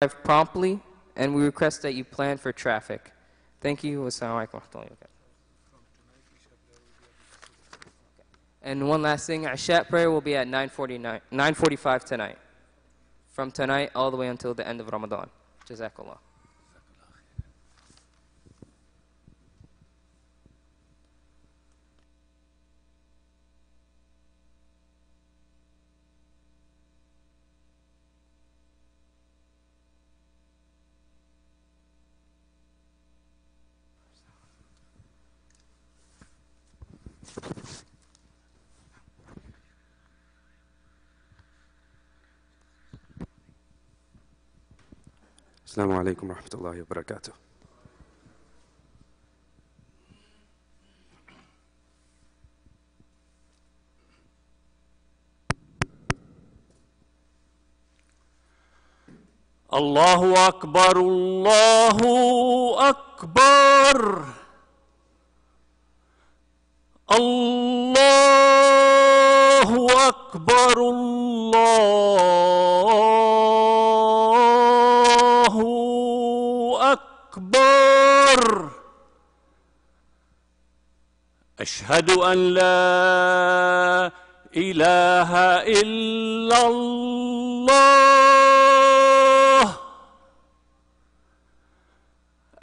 arrive promptly, and we request that you plan for traffic. Thank you. Wassalamu alaikum wa rahmatullahi wa barakatuh. And one last thing, Ashat prayer will be at 9:45 tonight. From tonight all the way until the end of Ramadan. Jazakallah. السلام عليكم ورحمة الله وبركاته. الله أكبر الله أكبر الله أكبر الله أكبر أشهد أن لا إله إلا الله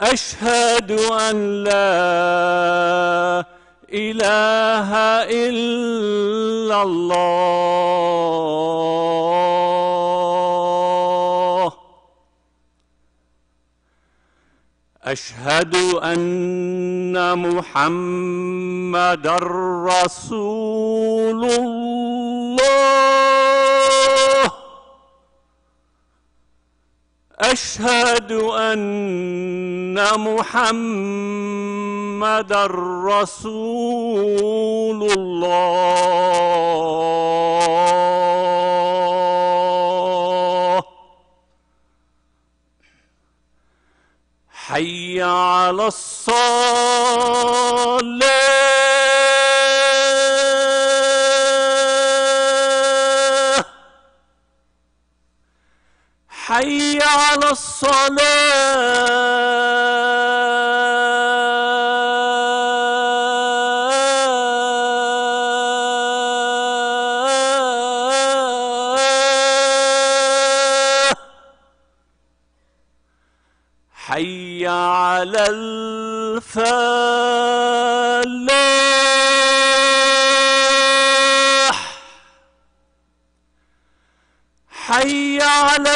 أشهد أن لا إله إلا الله أشهد أن محمدًا رسول الله أشهد أن محمدًا رسول الله حي على الصلاة حي على الصلاة حي على الفلاح حي على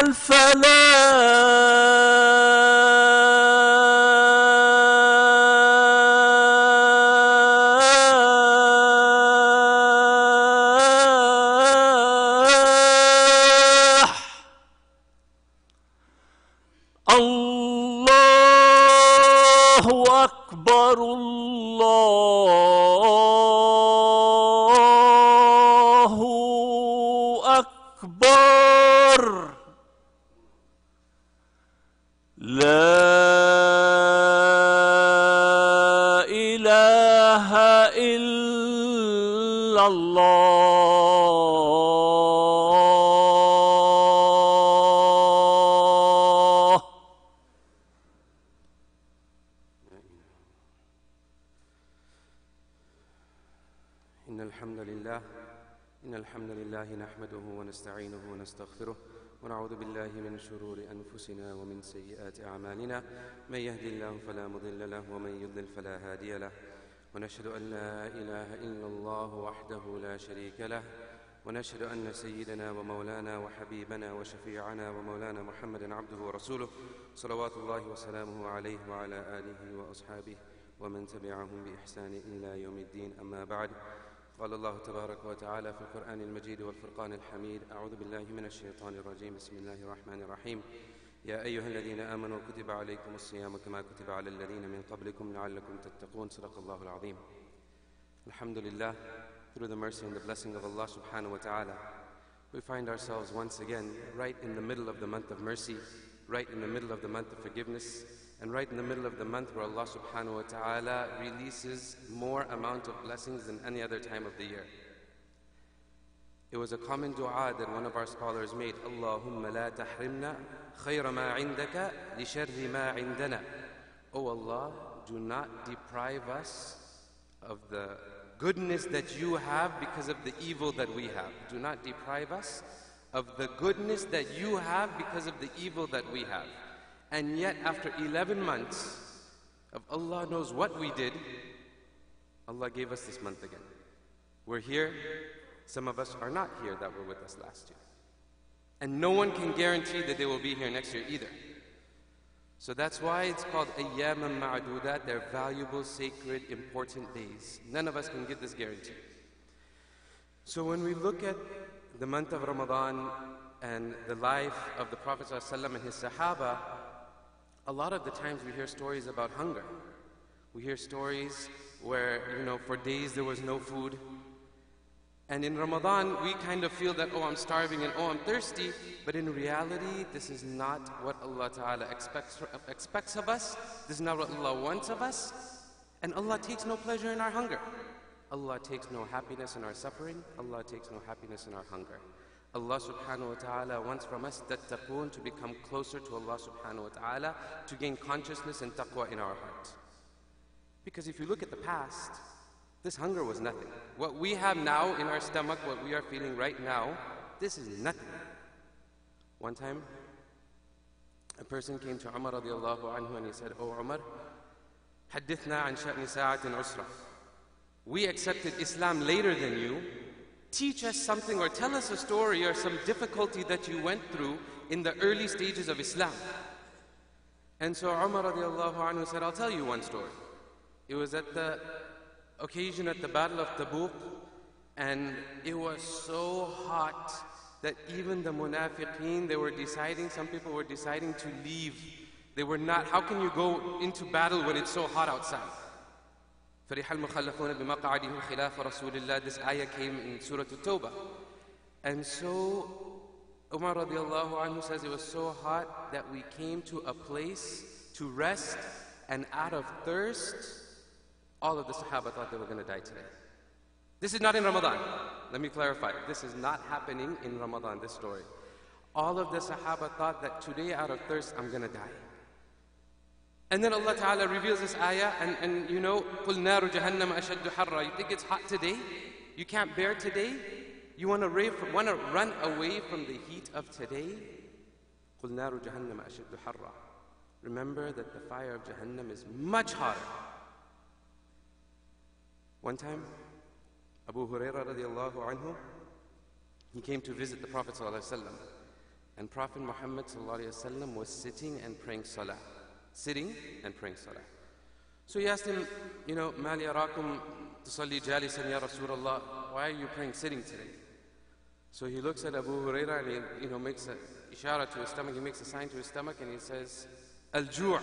الفلاح الله أكبر الله أكبر لا إله إلا الله إن الحمد لله نحمده ونستعينه ونستغفره ونعوذ بالله من شرور أنفسنا ومن سيئات أعمالنا من يهدي الله فلا مضل له ومن يضلل فلا هادي له ونشهد أن لا إله إلا الله وحده لا شريك له ونشهد أن سيدنا ومولانا وحبيبنا وشفيعنا ومولانا محمدا عبده ورسوله صلوات الله وسلامه عليه وعلى آله وأصحابه ومن تبعهم بإحسان إلى يوم الدين أما بعد قال الله تبارك وتعالى في القرآن المجيد والفرقان الحميد أعوذ بالله من الشيطان الرجيم بسم الله الرحمن الرحيم يا أيها الذين آمنوا كتب عليكم الصيام كما كتب على الذين من قبلكم لعلكم تتقون صدق الله العظيم. Alhamdulillah, through the mercy and the blessing of Allah subhanahu wa ta'ala, we find ourselves once again right in the middle of the month of mercy, right in the middle of the month of forgiveness, and right in the middle of the month where Allah subhanahu wa ta'ala releases more amount of blessings than any other time of the year. It was a common dua that one of our scholars made. Allahumma la tahrimna khayra ma indaka li sharri ma indana. Oh Allah, do not deprive us of the goodness that you have because of the evil that we have. Do not deprive us of the goodness that you have because of the evil that we have. And yet after 11 months of Allah knows what we did, Allah gave us this month again. We're here. Some of us are not here that were with us last year. And no one can guarantee that they will be here next year either. So that's why it's called Ayyaman Ma'adudat. They're valuable, sacred, important days. None of us can get this guarantee. So when we look at the month of Ramadan and the life of the Prophet ﷺ and his Sahaba, a lot of the times we hear stories about hunger. We hear stories where, for days there was no food. And in Ramadan, we kind of feel that, oh, I'm starving and oh, I'm thirsty. But in reality, this is not what Allah Ta'ala expects of us. This is not what Allah wants of us. And Allah takes no pleasure in our hunger. Allah takes no happiness in our suffering. Allah takes no happiness in our hunger. Allah Subhanahu wa Ta'ala wants from us tattaqoon, to become closer to Allah Subhanahu wa Ta'ala, to gain consciousness and taqwa in our heart. Because if you look at the past, this hunger was nothing. What we have now in our stomach, what we are feeling right now, this is nothing. One time, a person came to Umar radiallahu anhu and he said, "Oh Umar, حدثنا عن شأن ساعة عسرة. We accepted Islam later than you. Teach us something or tell us a story or some difficulty that you went through in the early stages of Islam." And so Umar radiallahu anhu said, "I'll tell you one story. It was at the occasion at the Battle of Tabuk, and it was so hot that even the munafiqeen, some people were deciding to leave. They were not, how can you go into battle when it's so hot outside? فرح المخلفون بمقعدهم خلاف رسول الله. This ayah came in Surah At-Tawbah. And so Umar radiallahu anhu says it was so hot that we came to a place to rest, and out of thirst, all of the Sahaba thought they were going to die today. This is not in Ramadan. Let me clarify. This is not happening in Ramadan, this story. All of the Sahaba thought that today out of thirst, I'm going to die. And then Allah Ta'ala reveals this ayah and قُلْ نَارُ جَهَنَّمَ أَشَدُّ حَرًّا. You think it's hot today? You can't bear today? You want to run away from the heat of today? قُلْ نَارُ جَهَنَّمَ أَشَدُّ حَرًّا. Remember that the fire of Jahannam is much hotter. One time, Abu Hurairah radiallahu anhu, he came to visit the Prophet ﷺ. And Prophet Muhammad ﷺ was sitting and praying salah. Sitting and praying salah. So he asked him, مَا لِيَرَاكُمْ تُصَلِّي جَالِسًا يَا رَسُولَ اللَّهِ. Why are you praying sitting today? So he looks at Abu Hurairah and he makes a ishara to his stomach, he makes a sign to his stomach and he says, Al-ju',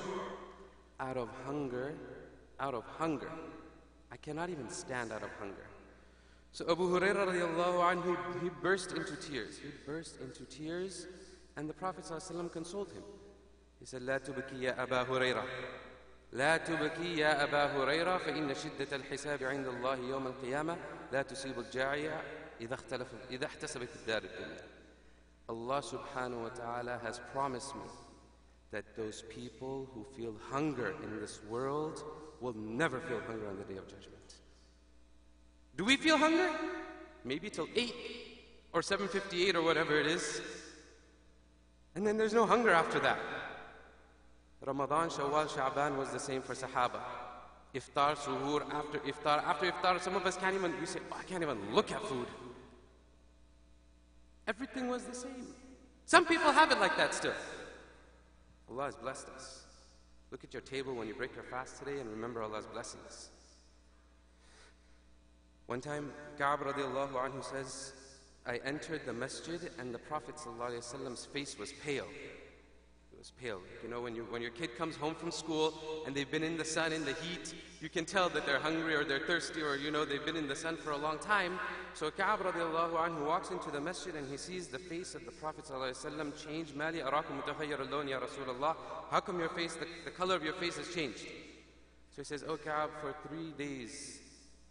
out of hunger. I cannot even stand out of hunger. So Abu Hurairah radiallahu anhu, he burst into tears. And the Prophet ﷺ consoled him. He said, لا تبكي يا أبا هريرة. لا تبكي يا أبا هريرة فإن شدة الحساب عند الله يوم القيامة لا تصيب الجاعية إذا احتسبت الدار الدنيا. Allah subhanahu wa ta'ala has promised me that those people who feel hunger in this world will never feel hunger on the Day of Judgment. Do we feel hunger? Maybe till 8 or 7:58 or whatever it is. And then there's no hunger after that. Ramadan, Shawwal, Sha'ban was the same for Sahaba. Iftar, suhoor, after iftar, some of us we say, I can't even look at food. Everything was the same. Some people have it like that still. Allah has blessed us. Look at your table when you break your fast today and remember Allah's blessings. One time, Ka'ab radiallahu anhu says, I entered the masjid and the Prophet ﷺ's face was pale. It was pale. When your kid comes home from school and they've been in the sun, in the heat, you can tell that they're hungry or they're thirsty or they've been in the sun for a long time. So Ka'ab radiallahu anhu walks into the masjid and he sees the face of the Prophet ﷺ change. Mali arakum mutahayyir al-lawn ya Rasulullah. How come your face, the color of your face has changed? So he says, Oh Ka'ab, for 3 days,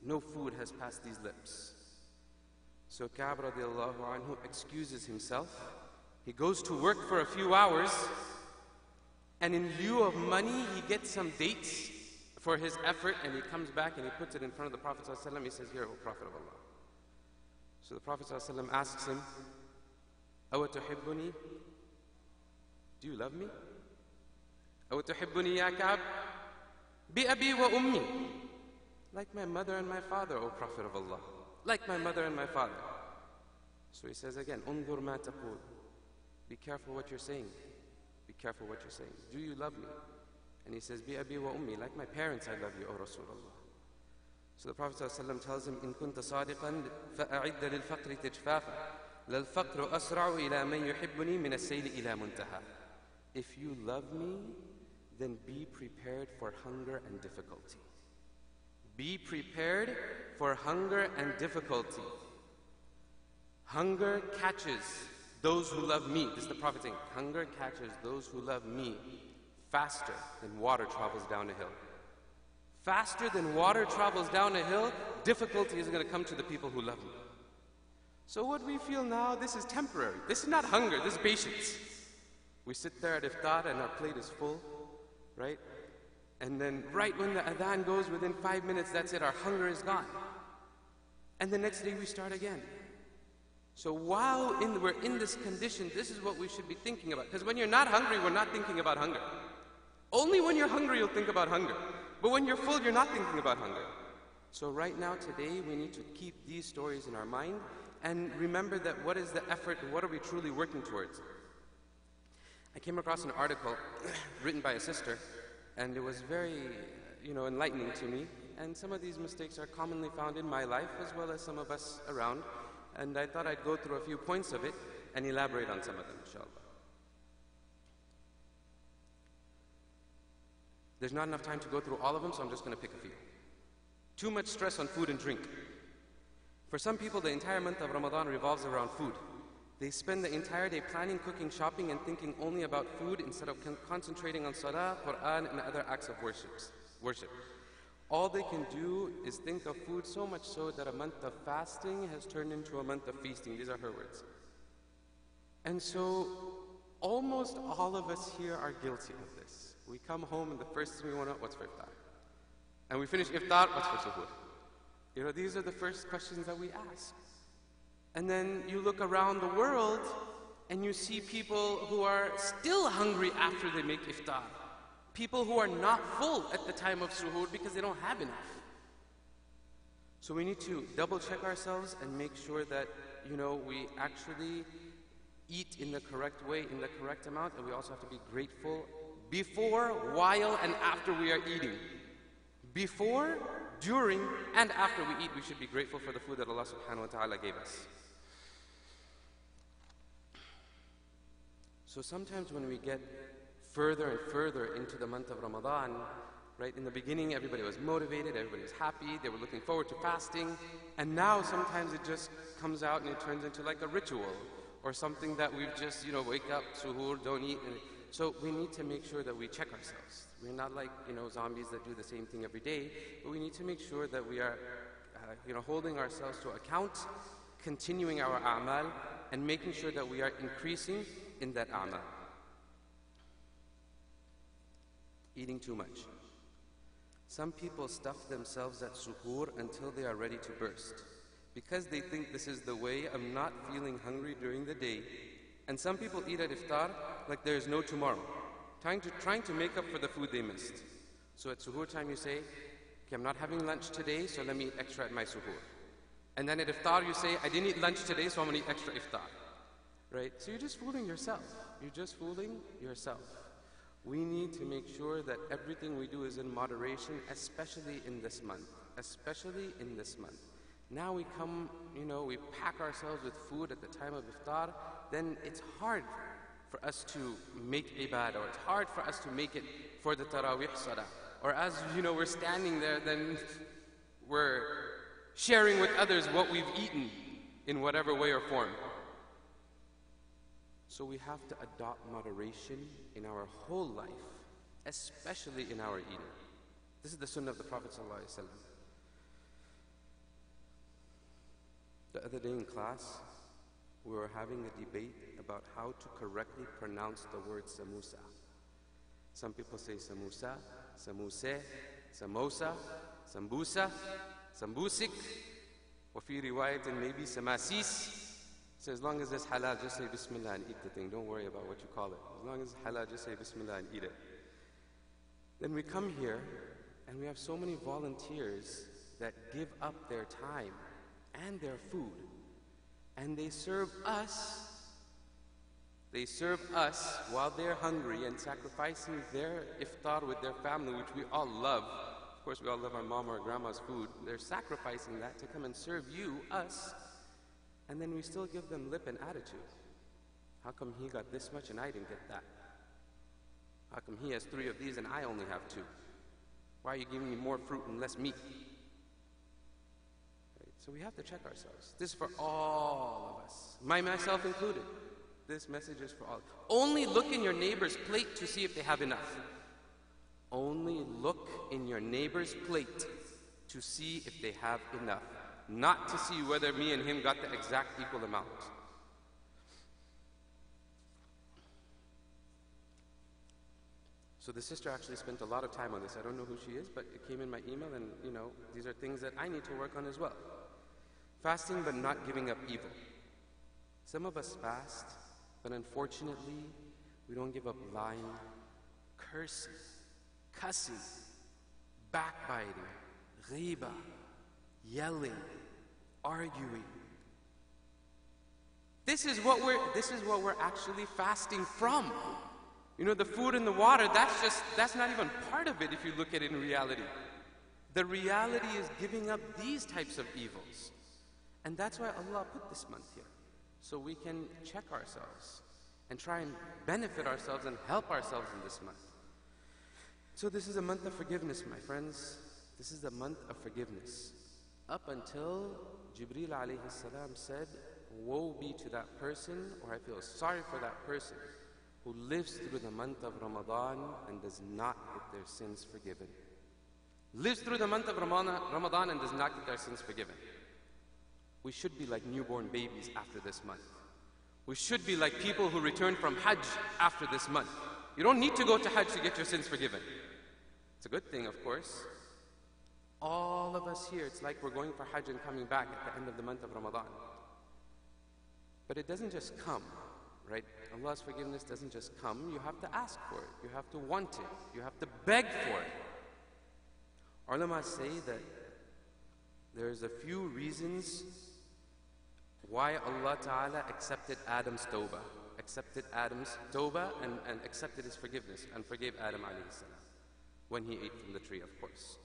no food has passed these lips. So Ka'b radiallahu anhu excuses himself. He goes to work for a few hours, and in lieu of money, he gets some dates for his effort, and he comes back and he puts it in front of the Prophet ﷺ. He says, "Here, O Prophet of Allah." So the Prophet ﷺ asks him, "Awa tuhibbuni? Do you love me? Awa tuhibbuni ya Ka'b? Bi abi wa ummi." Like my mother and my father, O Prophet of Allah. Like my mother and my father. So he says again, "Unzur ma taqul." Be careful what you're saying. Be careful what you're saying. Do you love me? And he says, "Bi abi wa ummi." Like my parents, I love you, O Rasulullah. So the Prophet ﷺ tells him, "In kunta sadiqan fa'a'idda lil faqri tijfafa. Lal faqru asra'u ila man yuhibbuni min as-sayli ila muntaha." If you love me, then be prepared for hunger and difficulty. Be prepared for hunger and difficulty. Hunger catches those who love me. This is the Prophet saying, hunger catches those who love me faster than water travels down a hill. Faster than water travels down a hill, difficulty is going to come to the people who love me. So what we feel now, this is temporary. This is not hunger, this is patience. We sit there at iftar and our plate is full, right? And then right when the adhan goes, within 5 minutes, that's it, our hunger is gone. And the next day we start again. So while we're in this condition, this is what we should be thinking about. Because when you're not hungry, we're not thinking about hunger. Only when you're hungry, you'll think about hunger. But when you're full, you're not thinking about hunger. So right now, today, we need to keep these stories in our mind and remember that what is the effort and what are we truly working towards. I came across an article written by a sister, and it was very, enlightening to me. And some of these mistakes are commonly found in my life as well as some of us around. And I thought I'd go through a few points of it and elaborate on some of them, inshallah. There's not enough time to go through all of them, so I'm just going to pick a few. Too much stress on food and drink. For some people, the entire month of Ramadan revolves around food. They spend the entire day planning, cooking, shopping, and thinking only about food instead of concentrating on salah, Quran, and other acts of worship. All they can do is think of food, so much so that a month of fasting has turned into a month of feasting. These are her words. And so, almost all of us here are guilty of this. We come home and the first thing we want to know, what's for iftar? And we finish iftar, what's for suhoor? These are the first questions that we ask. And then you look around the world and you see people who are still hungry after they make iftar. People who are not full at the time of suhoor because they don't have enough. So we need to double check ourselves and make sure that, we actually eat in the correct way, in the correct amount, and we also have to be grateful before, while, and after we are eating. Before, during, and after we eat, we should be grateful for the food that Allah subhanahu wa ta'ala gave us. So sometimes when we get further and further into the month of Ramadan, right, in the beginning everybody was motivated, everybody was happy, they were looking forward to fasting, and now sometimes it just comes out and it turns into like a ritual, or something that we've just, wake up, suhoor, don't eat. So we need to make sure that we check ourselves. We're not like, zombies that do the same thing every day, but we need to make sure that we are, holding ourselves to account, continuing our a'mal, and making sure that we are increasing in that a'mal. Eating too much. Some people stuff themselves at suhoor until they are ready to burst, because they think this is the way of not feeling hungry during the day. And some people eat at iftar like there is no tomorrow, trying to make up for the food they missed. So at suhoor time you say, okay, I'm not having lunch today, so let me eat extra at my suhoor. And then at iftar you say, I didn't eat lunch today, so I'm going to eat extra iftar. Right? So you're just fooling yourself. You're just fooling yourself. We need to make sure that everything we do is in moderation, especially in this month. Especially in this month. Now we come, we pack ourselves with food at the time of iftar, then it's hard for us to make ibadah, or it's hard for us to make it for the Taraweeh Salah. Or as, we're standing there, then we're sharing with others what we've eaten in whatever way or form. So we have to adopt moderation in our whole life, especially in our eating. This is the sunnah of the Prophet ﷺ. The other day in class, we were having a debate about how to correctly pronounce the word samusa. Some people say samusa, samuse, samosa, sambusa, sambusik, or fi riwayat and maybe samasis. So as long as it's halal, just say bismillah and eat the thing. Don't worry about what you call it. As long as it's halal, just say bismillah and eat it. Then we come here and we have so many volunteers that give up their time and their food, and they serve us while they're hungry and sacrificing their iftar with their family, which we all love. Of course, we all love our mom or grandma's food. They're sacrificing that to come and serve you, us, and then we still give them lip and attitude. How come he got this much and I didn't get that? How come he has 3 of these and I only have 2? Why are you giving me more fruit and less meat? Right? So we have to check ourselves. This is for all of us, myself included. This message is for all. Only look in your neighbor's plate to see if they have enough. Only look in your neighbor's plate to see if they have enough. Not to see whether me and him got the exact equal amount. So the sister actually spent a lot of time on this. I don't know who she is, but it came in my email, and these are things that I need to work on as well. Fasting but not giving up evil. Some of us fast, but unfortunately, we don't give up lying, cursing, cussing, backbiting, ghiba, yelling, arguing. This is what we're actually fasting from. The food and the water, that's not even part of it if you look at it in reality. The reality is giving up these types of evils. And that's why Allah put this month here. So we can check ourselves and try and benefit ourselves and help ourselves in this month. So this is a month of forgiveness, my friends. This is the month of forgiveness. Up until Jibreel alayhi salam said, woe be to that person, or I feel sorry for that person who lives through the month of Ramadan and does not get their sins forgiven. Lives through the month of Ramadan and does not get their sins forgiven. We should be like newborn babies after this month. We should be like people who return from Hajj after this month. You don't need to go to Hajj to get your sins forgiven. It's a good thing, of course. All of us here, it's like we're going for Hajj and coming back at the end of the month of Ramadan. But it doesn't just come, right? Allah's forgiveness doesn't just come. You have to ask for it. You have to want it. You have to beg for it. Ulama say that there's a few reasons why Allah Ta'ala accepted Adam's tawbah. Accepted Adam's tawbah and accepted his forgiveness and forgave Adam alayhi salam when he ate from the tree, of course.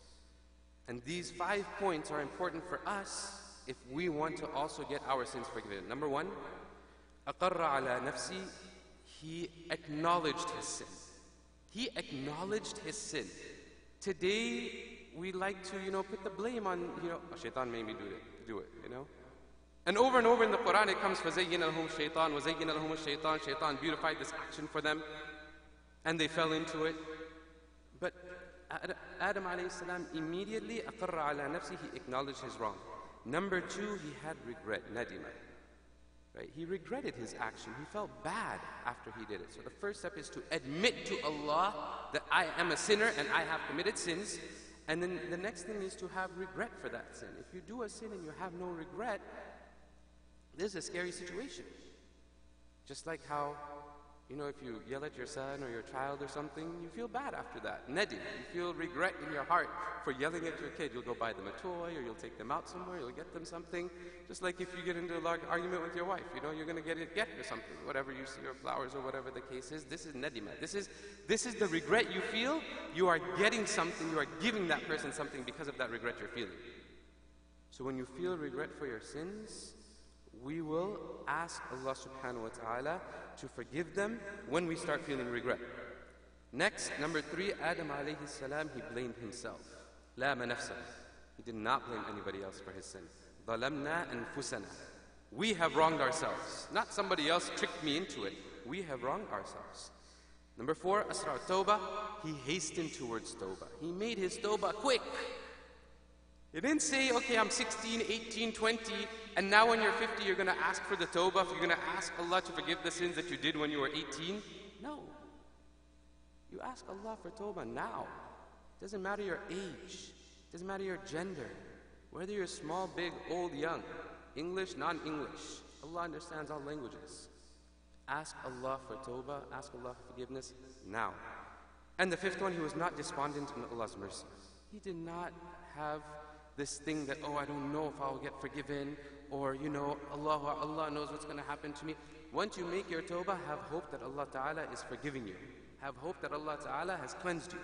And these 5 points are important for us if we want to also get our sins forgiven. Number 1, aqarra ala nafsi, he acknowledged his sin. He acknowledged his sin. Today, we like to, put the blame on, shaitan made me do it, And over in the Quran it comes, فَزَيِّنَ لَهُمْ الشَّيْطَانُ وَزَيِّنَ لَهُمُ الشَّيْطَانُ. Shaitan beautified this action for them, and they fell into it. But Adam alayhi salam immediately, أَقَرَّ عَلَى نَفْسِهِ, he acknowledged his wrong. Number 2, he had regret, nadima. Right? He regretted his action. He felt bad after he did it. So the first step is to admit to Allah that I am a sinner and I have committed sins. And then the next thing is to have regret for that sin. If you do a sin and you have no regret, this is a scary situation. Just like how, if you yell at your son or your child or something, you feel bad after that. Nadim, you feel regret in your heart for yelling at your kid. You'll go buy them a toy, or you'll take them out somewhere, you'll get them something. Just like if you get into an argument with your wife, you're going to get or something. Whatever you see, or flowers, or whatever the case is, this is nadima. This is the regret you feel. You are getting something, you are giving that person something because of that regret you're feeling. So when you feel regret for your sins, we will ask Allah subhanahu wa ta'ala to forgive them when we start feeling regret. Next, number 3, Adam alayhi salam, he blamed himself. Lama nafsa. He did not blame anybody else for his sin. ظَلَمْنَا أَنفُسَنَا. We have wronged ourselves. Not somebody else tricked me into it. We have wronged ourselves. Number 4, Asra' tawbah. He hastened towards tawbah. He made his tawbah quick. It didn't say, okay, I'm 16, 18, 20, and now when you're 50, you're going to ask for the tawbah, you're going to ask Allah to forgive the sins that you did when you were 18. No. You ask Allah for tawbah now. It doesn't matter your age. It doesn't matter your gender. Whether you're small, big, old, young, English, non-English. Allah understands all languages. Ask Allah for tawbah, ask Allah for forgiveness now. And the fifth one, he was not despondent in Allah's mercy. He did not have this thing that, oh, I don't know if I'll get forgiven, or, Allah knows what's going to happen to me. Once you make your tawbah, have hope that Allah Ta'ala is forgiving you. Have hope that Allah Ta'ala has cleansed you.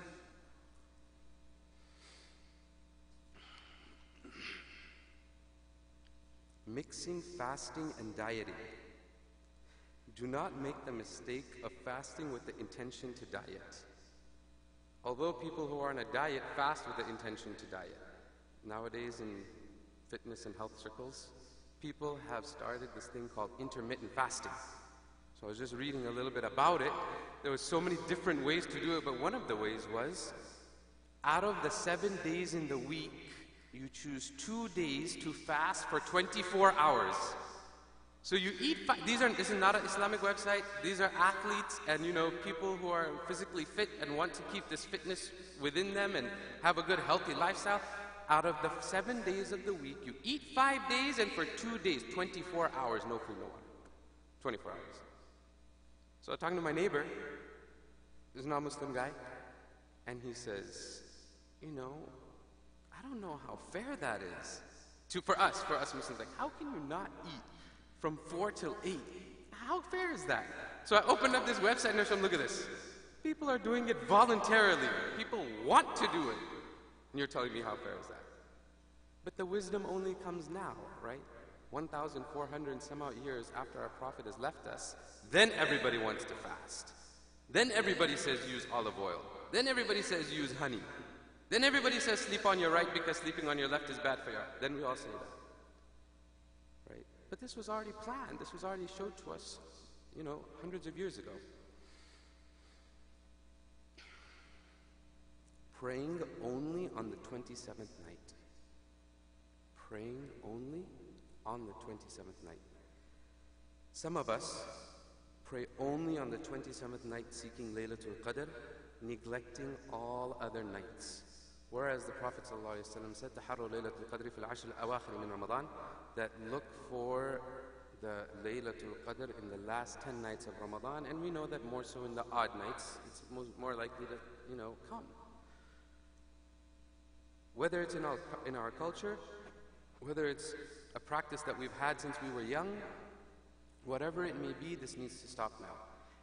Mixing fasting and dieting. Do not make the mistake of fasting with the intention to diet. Although people who are on a diet fast with the intention to diet. Nowadays in fitness and health circles, people have started this thing called intermittent fasting. So I was just reading a little bit about it. There were so many different ways to do it, but one of the ways was, out of the 7 days in the week, you choose 2 days to fast for 24 hours. So you eat, this is not an Islamic website, these are athletes and people who are physically fit and want to keep this fitness within them and have a good healthy lifestyle. Out of the 7 days of the week, you eat 5 days, and for 2 days, 24 hours, no food, no water. 24 hours. So I was talking to my neighbor, this is a non-Muslim guy, and he says, I don't know how fair that is. For us Muslims, like, how can you not eat from 4 till 8? How fair is that? So I opened up this website and I said, look at this. People are doing it voluntarily. People want to do it. And you're telling me how fair is that? But the wisdom only comes now, right? 1,400 and some odd years after our Prophet has left us, then everybody wants to fast. Then everybody says use olive oil. Then everybody says use honey. Then everybody says sleep on your right because sleeping on your left is bad for you. Then we all say that. Right? But this was already planned. This was already showed to us, hundreds of years ago. Praying only on the 27th night. Praying only on the 27th night. Some of us pray only on the 27th night seeking Laylatul Qadr, neglecting all other nights. Whereas the Prophet ﷺ said, تَحَرُّ لَيْلَةُ الْقَدْرِ فِي الْعَشْرِ الْأَوَاخِرِ مِنْ رَمَضَانِ, that look for the Laylatul Qadr in the last 10 nights of Ramadan, and we know that more so in the odd nights, it's more likely to, come. Whether it's in our culture, whether it's a practice that we've had since we were young, whatever it may be, this needs to stop now.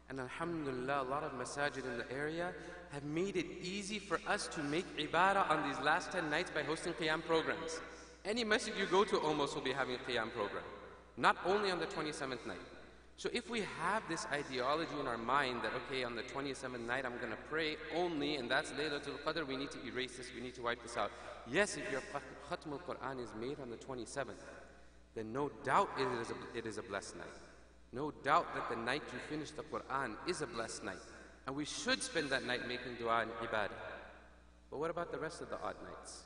And alhamdulillah, a lot of masajid in the area have made it easy for us to make ibadah on these last 10 nights by hosting qiyam programs. Any masjid you go to almost will be having a qiyam program. Not only on the 27th night. So if we have this ideology in our mind that, okay, on the 27th night I'm going to pray only, and that's Laylatul Qadr, we need to erase this, we need to wipe this out. Yes, if your Khatmul Quran is made on the 27th, then no doubt it is a blessed night. No doubt that the night you finish the Quran is a blessed night. And we should spend that night making dua and ibadah. But what about the rest of the odd nights?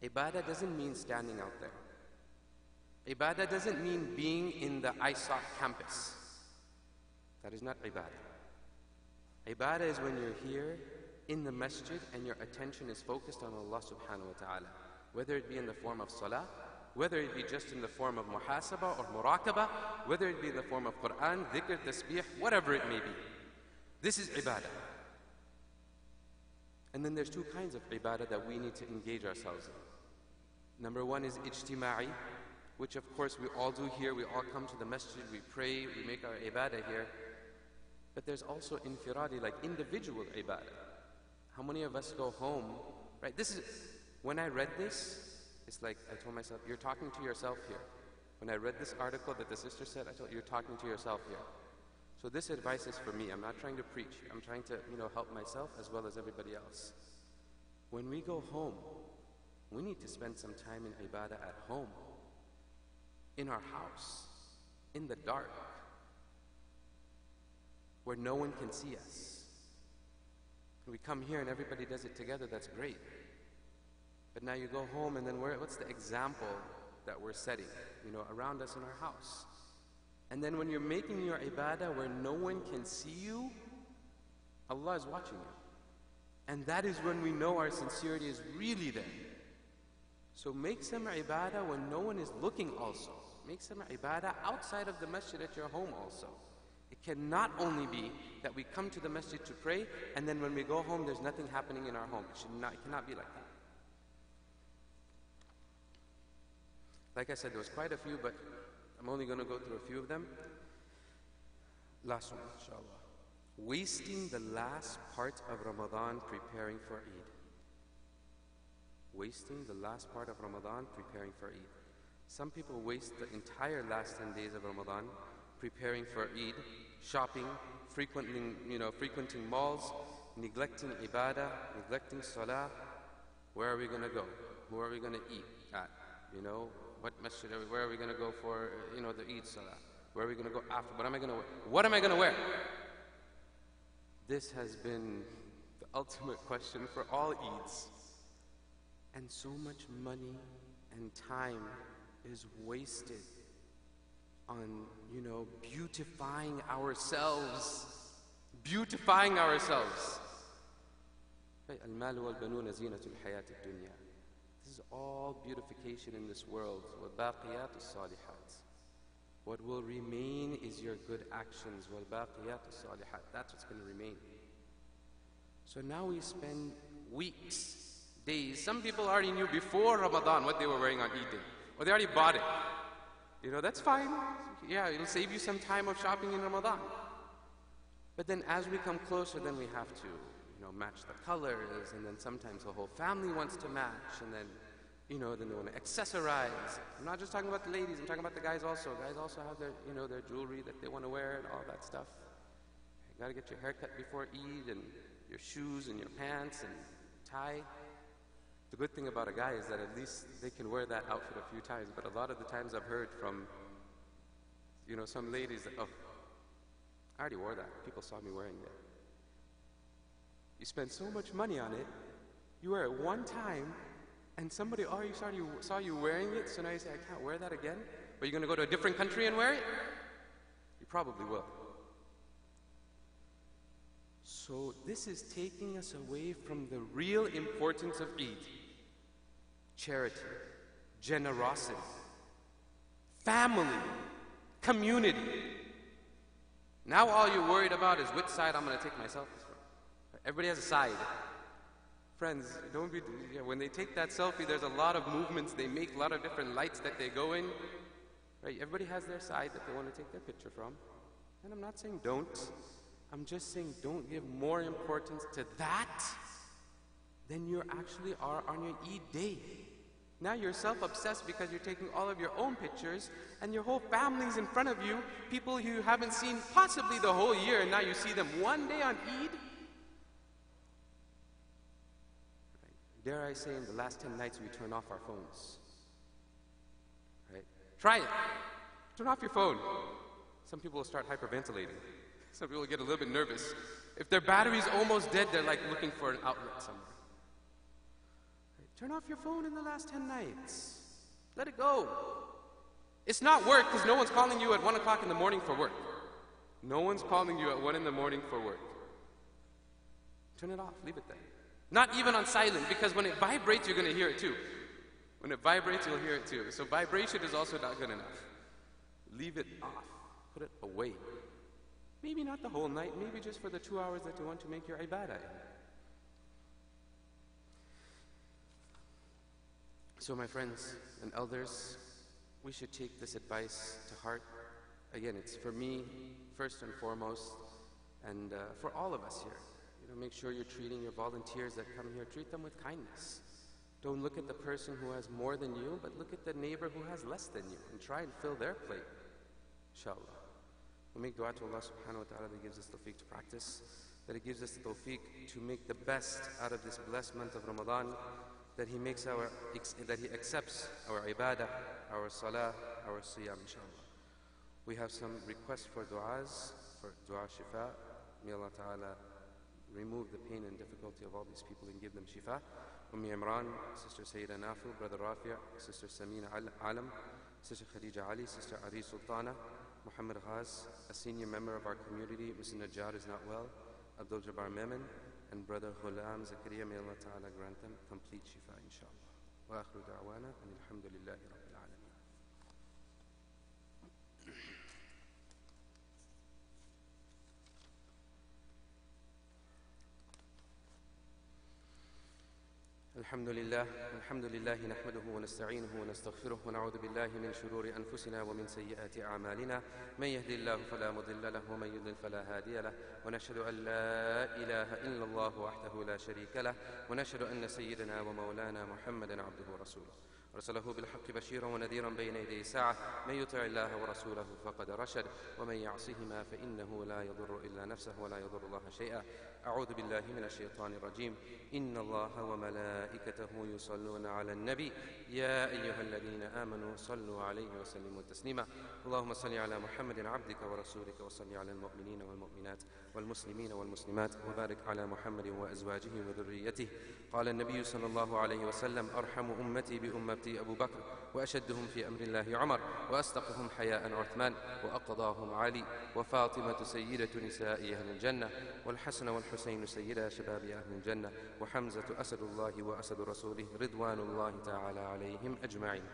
Ibadah doesn't mean standing out there. Ibadah doesn't mean being in the ISOC campus. That is not ibadah. Ibadah is when you're here in the masjid and your attention is focused on Allah subhanahu wa ta'ala. Whether it be in the form of salah, whether it be just in the form of muhasabah or muraqabah, whether it be in the form of Quran, dhikr, tasbih, whatever it may be. This is ibadah. And then there's two kinds of ibadah that we need to engage ourselves in. Number one is ijtima'i, which of course we all do here. We all come to the masjid, we pray, we make our ibadah here. But there's also infiradi, like individual ibadah. How many of us go home, right? When I read this, it's like I told myself, you're talking to yourself here. When I read this article that the sister said, I told you're talking to yourself here. So this advice is for me. I'm not trying to preach. I'm trying to, help myself as well as everybody else. When we go home, we need to spend some time in ibadah at home, in our house, in the dark, where no one can see us. We come here and everybody does it together, that's great. But now you go home and then what's the example that we're setting, around us in our house? And then when you're making your ibadah where no one can see you, Allah is watching you. And that is when we know our sincerity is really there. So make some ibadah when no one is looking also. Make some ibadah outside of the masjid at your home also. It cannot only be that we come to the masjid to pray and then when we go home there's nothing happening in our home. It cannot be like that. Like I said, there was quite a few, but I'm only going to go through a few of them. Last one, inshallah. Wasting the last part of Ramadan preparing for Eid. Wasting the last part of Ramadan preparing for Eid. Some people waste the entire last 10 days of Ramadan preparing for Eid, shopping, frequenting malls, neglecting ibadah, neglecting salah. Where are we going to go? Who are we going to eat at? What masjid where are we going to go for, the Eid salah? Where are we going to go after? What am I going to wear? What am I going to wear? This has been the ultimate question for all Eids. And so much money and time is wasted on, beautifying ourselves. Beautifying ourselves. Al-mal wal-banuna zinatul hayat ad-dunya. This is all beautification in this world. وَالْبَاقِيَاتُ الصَّالِحَاتِ. What will remain is your good actions. وَالْبَاقِيَاتُ الصَّالِحَاتِ. That's what's going to remain. So now we spend weeks, days. Some people already knew before Ramadan what they were wearing on Eid Day. Or they already bought it. That's fine. Yeah, it'll save you some time of shopping in Ramadan. But then as we come closer, then we have to, match the colors, and then sometimes the whole family wants to match, and then, then they want to accessorize. I'm not just talking about the ladies, I'm talking about the guys also. Guys also have their, their jewelry that they want to wear and all that stuff. You gotta get your hair cut before Eid, and your shoes and your pants and tie. The good thing about a guy is that at least they can wear that outfit a few times, but a lot of the times I've heard from, some ladies that, oh, I already wore that. People saw me wearing that. You spend so much money on it, you wear it one time, and somebody already saw you wearing it, so now you say, I can't wear that again? But you're going to go to a different country and wear it? You probably will. So this is taking us away from the real importance of Eid. Charity, generosity, family, community. Now all you're worried about is which side I'm going to take my selfies from. Everybody has a side. Friends, when they take that selfie, there's a lot of movements they make, a lot of different lights that they go in. Right? Everybody has their side that they want to take their picture from. And I'm not saying don't. I'm just saying don't give more importance to that than you actually are on your Eid day. Now you're self-obsessed because you're taking all of your own pictures and your whole family's in front of you, people you haven't seen possibly the whole year, and now you see them one day on Eid. Dare I say, in the last 10 nights we turn off our phones. Right? Try it. Turn off your phone. Some people will start hyperventilating. Some people will get a little bit nervous. If their battery's almost dead, they're like looking for an outlet somewhere. Right? Turn off your phone in the last 10 nights. Let it go. It's not work because no one's calling you at 1 o'clock in the morning for work. No one's calling you at 1 in the morning for work. Turn it off. Leave it there. Not even on silent, because when it vibrates, you're going to hear it too. When it vibrates, you'll hear it too. So vibration is also not good enough. Leave it off. Put it away. Maybe not the whole night, maybe just for the 2 hours that you want to make your ibadah in. So my friends and elders, we should take this advice to heart. Again, it's for me, first and foremost, and for all of us here. Make sure you're treating your volunteers that come here, treat them with kindness. Don't look at the person who has more than you, but look at the neighbor who has less than you and try and fill their plate. Inshallah. We'll make dua to Allah subhanahu wa ta'ala that gives us tawfiq to practice, that He gives us the tawfiq to make the best out of this blessed month of Ramadan, that He accepts our ibadah, our salah, our siyam, inshallah. We have some requests for du'as, for dua shifa. May Allah ta'ala remove the pain and difficulty of all these people and give them shifa. Imran, Sister Sayyida Nafu, Brother Rafi', Sister Samina Alam, Sister Khadija Ali, Sister Ari Sultana, Muhammad Ghaz, a senior member of our community, Mr. Najjar is not well, Abdul Jabbar Memin, and Brother Ghulam Zakaria, may Allah Ta'ala grant them complete shifa, inshallah. Wa akhiru da'wana, and alhamdulillahi rabbil alameen. الحمد لله نحمده ونستعينه ونستغفره ونعوذ بالله من شرور أنفسنا ومن سيئات أعمالنا من يهدي الله فلا مضل له ومن يضلل فلا هادي له ونشهد أن لا إله إلا الله وحده لا شريك له ونشهد أن سيدنا ومولانا محمدا عبده ورسوله أرسله بالحق بشيرا ونذيرا بين يدي الساعة من يطع الله ورسوله فقد رشد ومن يعصهما فإنه لا يضر إلا نفسه ولا يضر الله شيئا. أعوذ بالله من الشيطان الرجيم. إن الله وملائكته يصلون على النبي يا أيها الذين آمنوا صلوا عليه وسلموا تسليما. اللهم صل على محمد عبدك ورسولك وصل على المؤمنين والمؤمنات والمسلمين والمسلمات وبارك على محمد وأزواجه وذريته. قال النبي صلى الله عليه وسلم أرحم أمتي بأمتي أبو بكر وأشدهم في أمر الله عمر وأصدقهم حياء عثمان وأقضاهم علي وفاطمة سيدة نساء أهل الجنة والحسن والحسين سيدا شباب أهل الجنة وحمزة أسد الله وأسد رسوله رضوان الله تعالى عليهم أجمعين.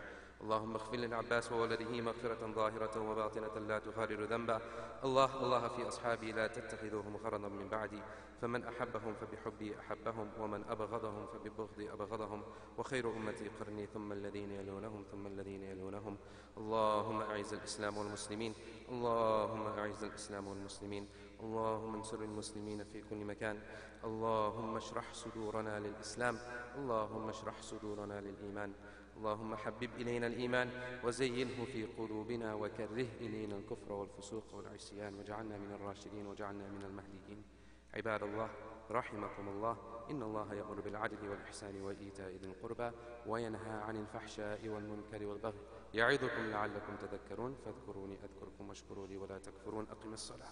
اللهم اغفر للعباس وولده مغفرة ظاهرة وباطنة لا تغادر ذنبا. الله في أصحابي لا تتخذوهم غرضا من بعدي فمن أحبهم فبحبي أحبهم ومن أبغضهم فببغضي أبغضهم وخير أمتي قرني ثم الذين يلونهم ثم الذين يلونهم. اللهم أعز الإسلام والمسلمين اللهم أعز الإسلام والمسلمين اللهم انصر المسلمين في كل مكان. اللهم اشرح صدورنا للإسلام اللهم اشرح صدورنا للإيمان. اللهم حبب إلينا الإيمان وزينه في قلوبنا وكره إلينا الكفر والفسوق والعصيان واجعلنا من الراشدين واجعلنا من المهديين. عباد الله رحمكم الله إن الله يأمر بالعدل والإحسان وإيتاء ذي القربى وينهى عن الفحشاء والمنكر والبغي يعظكم لعلكم تذكرون فاذكروني أذكركم واشكروا لي ولا تكفرون. أقم الصلاة.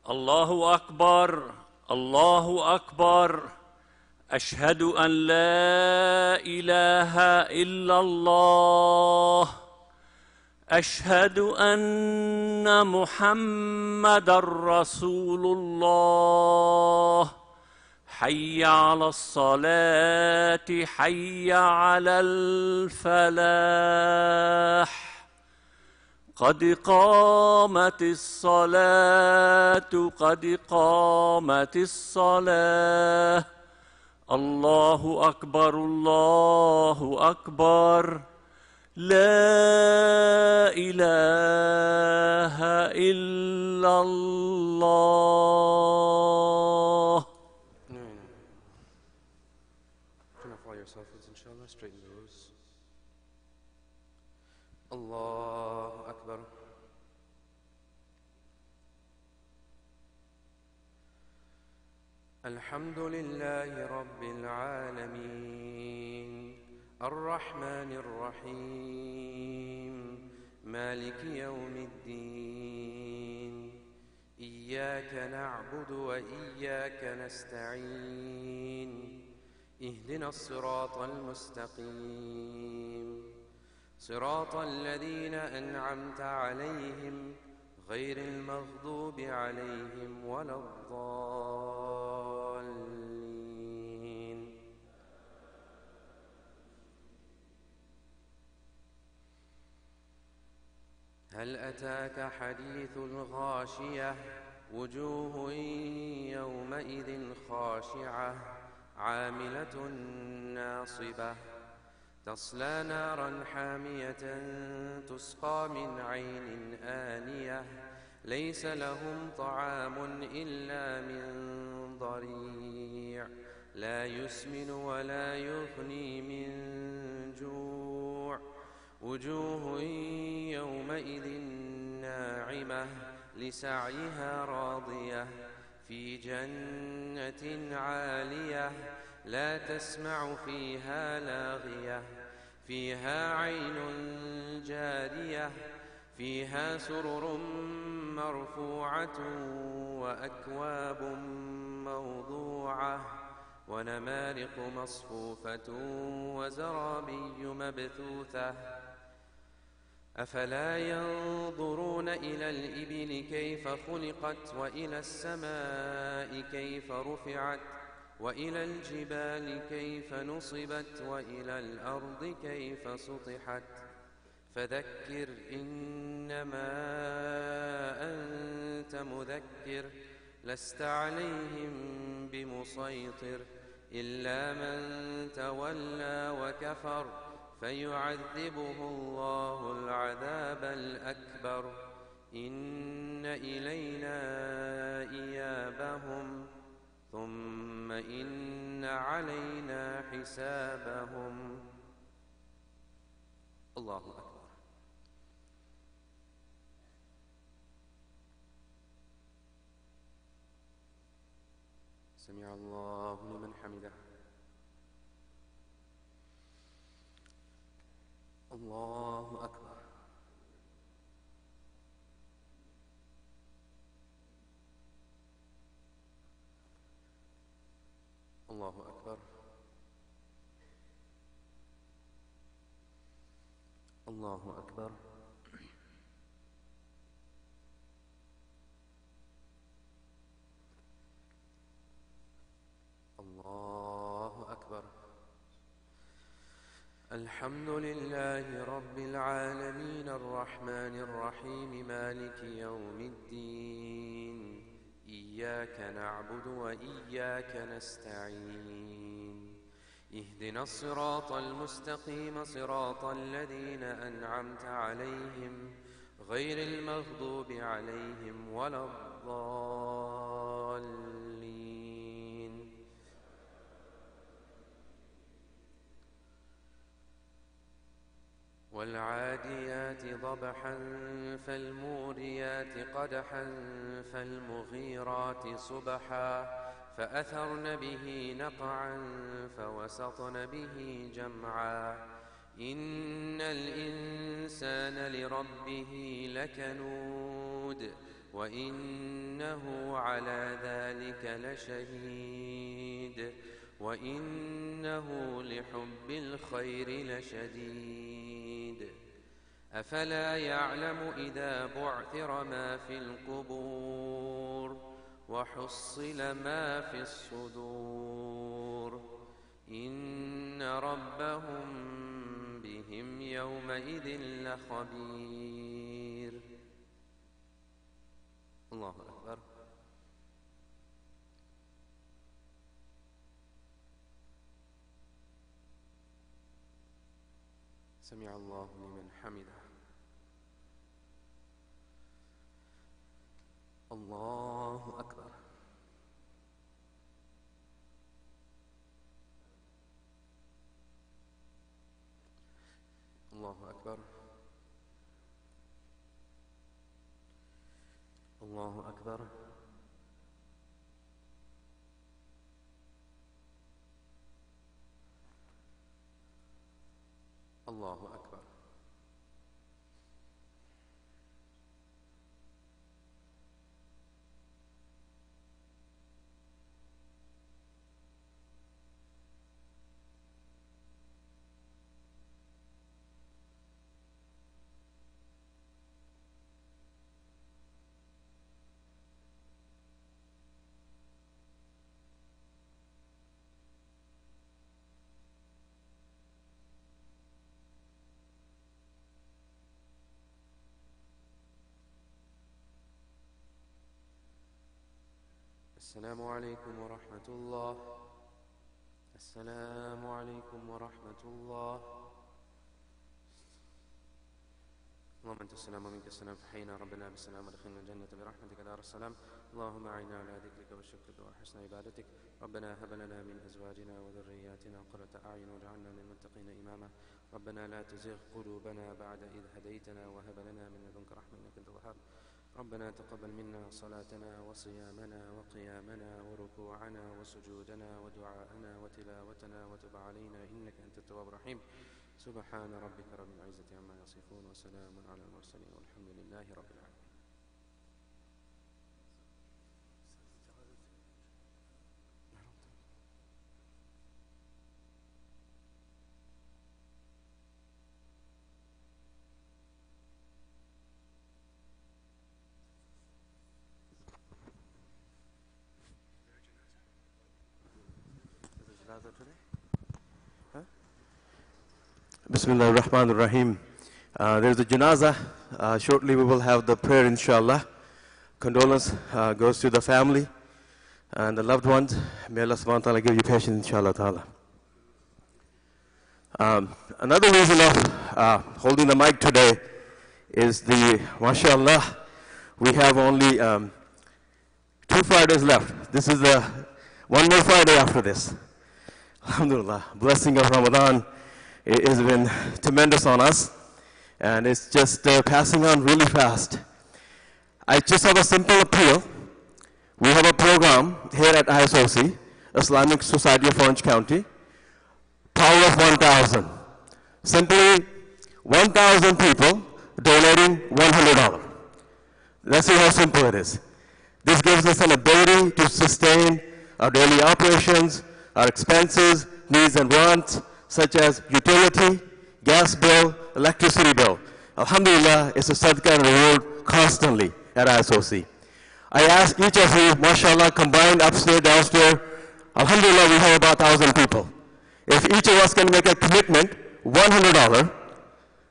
الله أكبر الله أكبر. أشهد أن لا إله إلا الله. أشهد أن محمدًا رسول الله. حي على الصلاة حي على الفلاح. قد قامت الصلاة قد قامت الصلاة. الله أكبر الله أكبر. لا إله إلا الله. Turn off all your cell phones, inshallah. Straighten those. الله أكبر. الحمد لله رب العالمين الرحمن الرحيم مالك يوم الدين إياك نعبد وإياك نستعين اهدنا الصراط المستقيم صراط الذين أنعمت عليهم غير المغضوب عليهم ولا الضالين. هل أتاك حديث الغاشية وجوه يومئذ خاشعة عاملة ناصبة تصلى نارا حامية تسقى من عين آنية ليس لهم طعام إلا من ضريع لا يسمن ولا يغني من جوع وجوه يومئذ ناعمة لسعيها راضية في جنة عالية لا تسمع فيها لاغية فيها عين جارية فيها سرر مرفوعة وأكواب موضوعة ونمارق مصفوفة وزرابي مبثوثة أفلا ينظرون إلى الإبل كيف خلقت وإلى السماء كيف رفعت وإلى الجبال كيف نصبت وإلى الأرض كيف سطحت فذكر إنما أنت مذكر لست عليهم بمسيطر إلا من تولى وكفر فيعذبه الله العذاب الأكبر إن إلينا إيابهم ثم إن علينا حسابهم. الله أكبر. سمع الله لمن حمده. الله أكبر. الله أكبر. الله أكبر. الله أكبر. الحمد لله رب العالمين الرحمن الرحيم مالك يوم الدين إياك نعبد وإياك نستعين اهدنا الصراط المستقيم صراط الذين أنعمت عليهم غير المغضوب عليهم ولا الضالين. والعاديات ضبحا فالموريات قدحا فالمغيرات صبحا فأثرن به نقعا فوسطن به جمعا إن الإنسان لربه لكنود وإنه على ذلك لشهيد وإنه لحب الخير لشديد أفلا يعلم إذا بعثر ما في القبور وحصل ما في الصدور إن ربهم بهم يومئذ لخبير. الله أكبر. سمع الله لمن حمده. الله أكبر. الله أكبر. الله أكبر. الله أكبر. السلام عليكم ورحمة الله. السلام عليكم ورحمة الله. اللهم أنت السلام ومنك السلام فحينا ربنا بالسلام ودخلنا الجنة برحمتك دار السلام. اللهم أعنا على ذكرك وشكرك وحسن عبادتك. ربنا هب لنا من أزواجنا وذرياتنا قرة أعين واجعلنا للمتقين إماما. ربنا لا تزغ قلوبنا بعد إذ هديتنا وهب لنا من لدنك رحمة إنك أنت الوهاب. ربنا تقبل منا صلاتنا وصيامنا وقيامنا وركوعنا وسجودنا ودعاءنا وتلاوتنا وتب علينا إنك أنت التواب الرحيم. سبحان ربك رب العزة عما يصفون وسلام على المرسلين والحمد لله رب العالمين. Bismillah ar-Rahman ar-Rahim. There's a janazah. Shortly we will have the prayer, inshallah. Condolence goes to the family and the loved ones. May Allah subhanahu wa ta'ala give you patience, inshallah ta'ala. Another reason of holding the mic today is mashallah, we have only 2 Fridays left. This is one more Friday after this. Alhamdulillah, blessing of Ramadan. It has been tremendous on us, and it's just passing on really fast. I just have a simple appeal. We have a program here at ISOC, Islamic Society of Orange County, Power of 1,000. Simply 1,000 people donating $100. Let's see how simple it is. This gives us an ability to sustain our daily operations, our expenses, needs and wants, such as utility, gas bill, electricity bill. Alhamdulillah, it's a sadaqah and reward constantly at ISOC. I ask each of you, mashallah, combined upstairs, downstairs, alhamdulillah, we have about 1,000 people. If each of us can make a commitment, $100,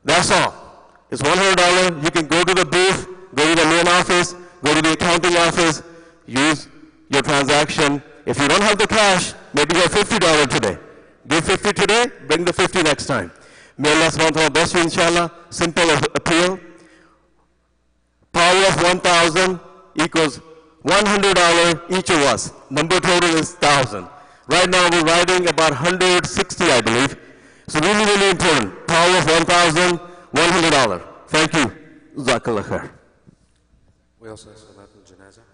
that's all. It's $100, you can go to the booth, go to the main office, go to the accounting office, use your transaction. If you don't have the cash, maybe you have $50 today. Give 50 today, bring the 50 next time. May Allah subhanahu wa ta'ala bless you, inshallah. Simple appeal. Power of 1,000 equals $100 each of us. Number total is 1,000. Right now we're riding about 160, I believe. So really, really important. Power of 1,000, $100. Thank you. Jazakallah khair. We also have Salat al-Janazah.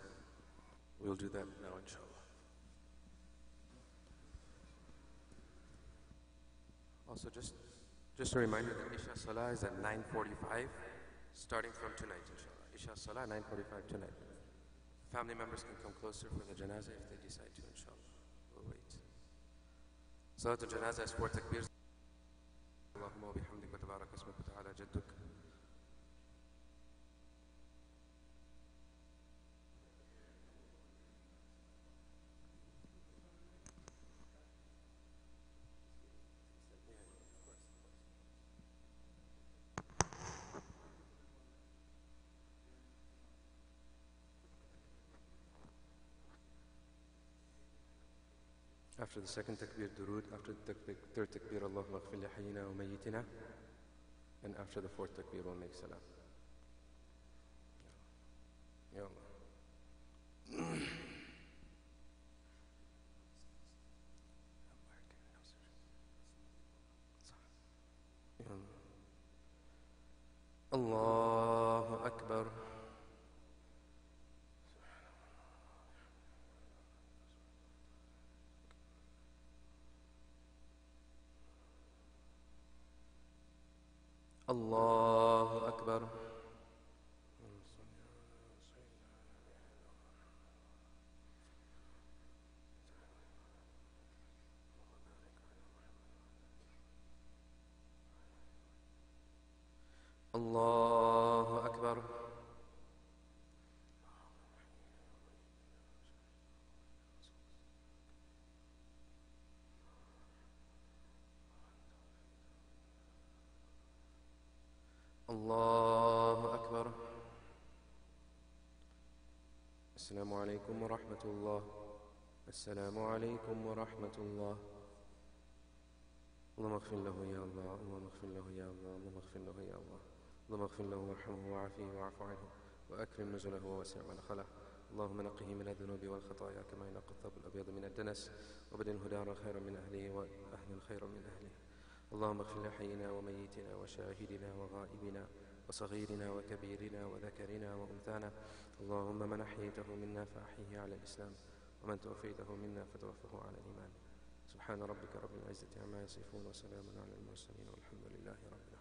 We'll do that now, inshallah. Also, just a reminder that Isha Salah is at 9:45, starting from tonight, inshallah. Isha Salah, 9:45 tonight. Family members can come closer for the janazah if they decide to, inshallah. We'll wait. Salat al-Janazah is 4 takbirs. Allahumma wa bihamdik wa tabarak ismuk wa ta'ala jadduk. After the second takbir, durood. After the third takbir, Allahumma aghfir li hayyina wa mayyitina. And after the fourth takbir, we'll make salam. Ya Allah. Allahu Akbar. Allahu Akbar. Allahu Akbar. Allahu Akbar. Assalamu alaikum wa rahmatullah. Assalamu alaikum wa rahmatullah. Allahumma aghfir lahu ya Allah. Allahumma aghfir lahu ya Allah. Allahumma aghfir lahu ya Allah. اللهم اغفر له وارحمه وعافيه واعف عنه واكرم نزله ووسع مدخله. اللهم نقه من الذنوب والخطايا كما ينقى الثوب الابيض من الدنس وبدله دارا خيرا من اهله واهلا خيرا من اهله. اللهم اغفر لحينا وميتنا وشاهدنا وغائبنا وصغيرنا وكبيرنا وذكرنا وأنثانا. اللهم من أحييته منا فأحيه على الإسلام، ومن توفيته منا فتوفه على الإيمان. سبحان ربك رب العزة عما يصفون، وسلام على المرسلين، والحمد لله رب العالمين.